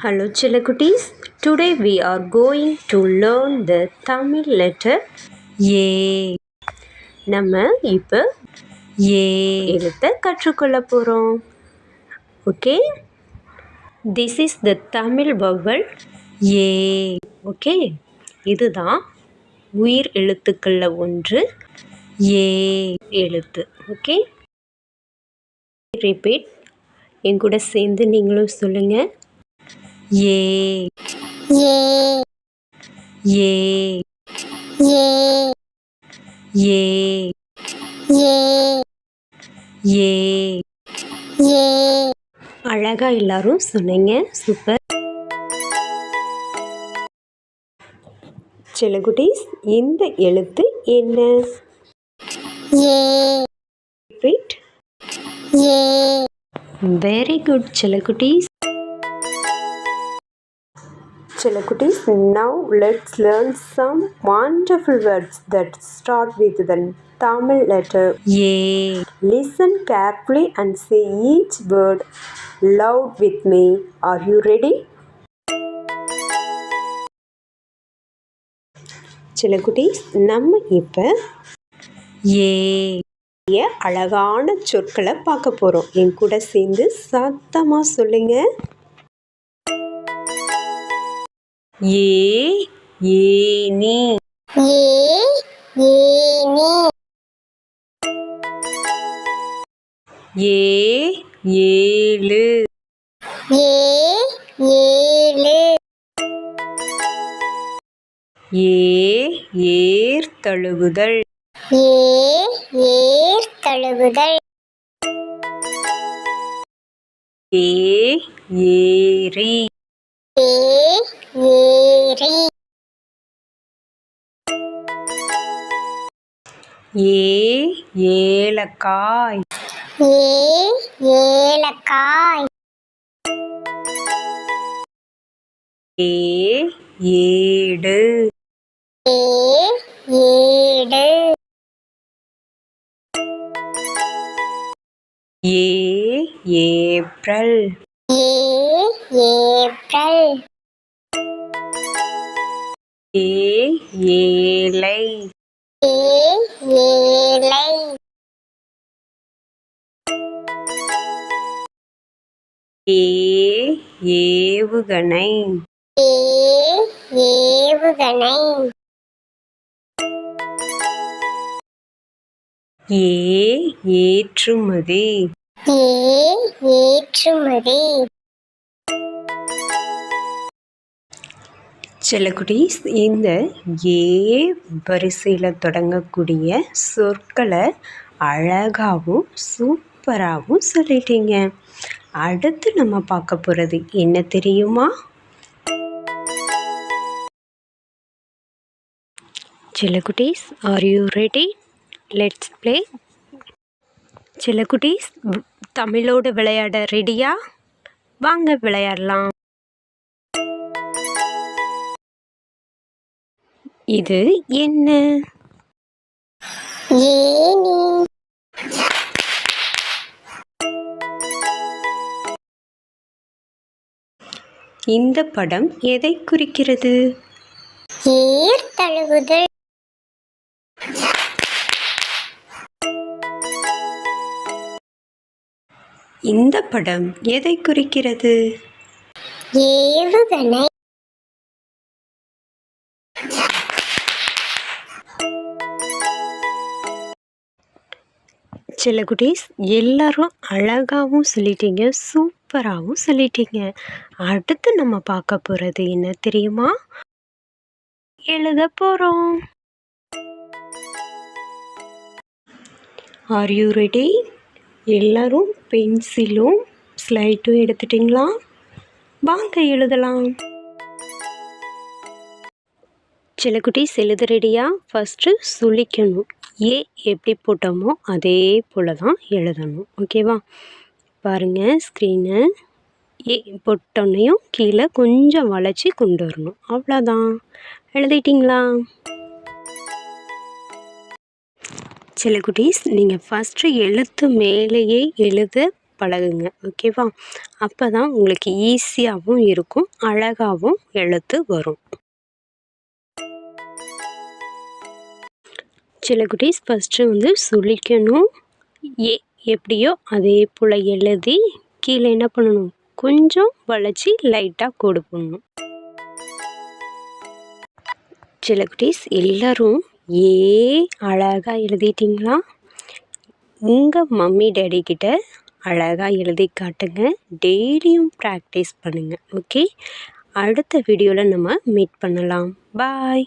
Hello Chillakutis, today we are going to learn the Tamil letter A. நம்ம இப்போ A எழுத்தை கற்றுக்கொள்ள போகிறோம். Okay, this is the Tamil vowel A. Okay, இதுதான் உயிர் எழுத்துக்களில் ஒன்று A எழுத்து. ஓகே, ரிப்பீட், என் கூட சேர்ந்து நீங்களும் சொல்லுங்கள். ஏ ஏ ஏ ஏ ஏ ஏ ஏ ஏ. அழகா எல்லாரும் சொன்னீங்க, சூப்பர். செல்லகுட்டீஸ், இந்த எழுத்து என்ன? ஏ. ரிப்பீட். ஏ. வெரி குட் செல்லகுட்டீஸ். Chillakutis, now let's learn some wonderful words that start with the Tamil letter A. Listen carefully and say each word loud with me. Are you ready? Chillakutis, நம்ம இப்போ ஏ அழகான சொற்களை பார்க்க போகிறோம். என் கூட சேர்ந்து சத்தமாக சொல்லுங்க. ஏனி. ஏழு. ஏர்தழுவுதல். ஏர்தழுவுதல். ஏரி. ஏரி. ஏலக்காய். ஏலக்காய். ஏடு. ஏடு. ஏப்ரல். ஏப்ரல். ஏலை. ஏலை. ஏவுகணை. ஏவுகணை. ஏற்றுமதி. ஏற்றுமதி. செல்லக்குட்டீஸ், இந்த ஏ வரிசையில் தொடங்கக்கூடிய சொற்களை அழகாகவும் சூப்பராகவும் சொல்லிட்டீங்க. அடுத்து நம்ம பார்க்க போகிறது என்ன தெரியுமா? செல்லக்குட்டீஸ், are you ready? Let's play. செல்லக்குட்டீஸ், தமிழோடு விளையாட ரெடியா? வாங்க விளையாடலாம். இது என்ன? ஏணி. இந்த படம் எதை குறிக்கிறது? ஏர்தழுவுதல். இந்த படம் எதை குறிக்கிறது? ஏவுகணை. செல்லக்குட்டீஸ், எல்லாரும் அழகாகவும் சொல்லிட்டீங்க, சூப்பராகவும் சொல்லிட்டீங்க. அடுத்து நம்ம பார்க்க போகிறது என்ன தெரியுமா? எழுத போகிறோம். R you ready? எல்லாரும் பென்சிலும் ஸ்லைட்டும் எடுத்துட்டிங்களா? வாங்க எழுதலாம். செல்லக்குட்டீஸ், எழுத ரெடியா? ஃபஸ்ட்டு சுழிக்கணும். ஏ எப்படி போட்டோமோ அதே போல் தான் எழுதணும். ஓகேவா? பாருங்கள் ஸ்க்ரீனை. ஏ போட்டோன்னையும் கீழே கொஞ்சம் வளைச்சி கொண்டு வரணும். அவ்வளோதான். எழுதிட்டிங்களா? செல்லக்குட்டீஸ், நீங்கள் ஃபஸ்ட்டு எழுத்து மேலேயே எழுத பழகுங்க. ஓகேவா? அப்போ தான் உங்களுக்கு ஈஸியாகவும் இருக்கும், அழகாகவும் எழுத்து வரும். செல்லக்குட்டீஸ், ஃபஸ்ட்டு சுழிக்கணும். ஏ எப்படியோ அதே போல் எழுதி கீழே என்ன பண்ணணும், கொஞ்சம் வளைச்சி லைட்டாக கோடு போடணும். செல்லக்குட்டீஸ், எல்லோரும் ஏ அழகாக எழுதிட்டிங்களா? உங்கள் மம்மி டேடி கிட்ட அழகாக எழுதி காட்டுங்க. டெய்லியும் ப்ராக்டிஸ் பண்ணுங்கள். ஓகே, அடுத்த வீடியோவில் நம்ம மீட் பண்ணலாம். பாய்.